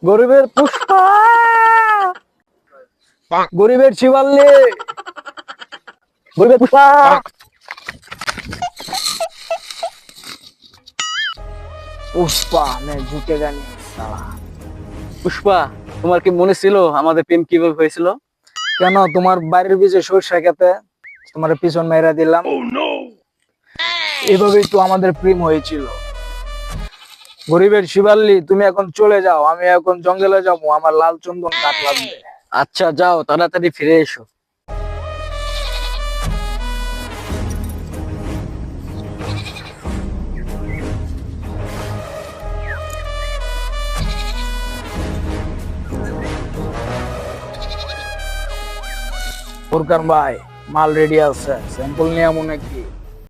গরিবের পুষ্পা, গরিবের শিবাল্লি, গরিবের পুষ্পা। পুষ্পা মে ঝুঁকেগা नहीं साला। পুষ্পা, তোমার কি মনে ছিল আমাদের প্রেম কিভাবে হয়েছিল? কেন তোমার বাড়ির পিছে সরষা খেতে তোমার পিছন মেরা দিলাম। এভাবেই তো আমাদের প্রেম হয়েছিল। গরিবের শিবাল্লি, তুমি এখন চলে যাও, আমি এখন জঙ্গলে যাবো, আমার লাল চন্দন কাঠ লাগবে। আচ্ছা যাও, তাড়াতাড়ি ফিরে এসো। ফুরকান ভাই, মাল রেডি আছে, স্যাম্পল নিয়ে মনে কি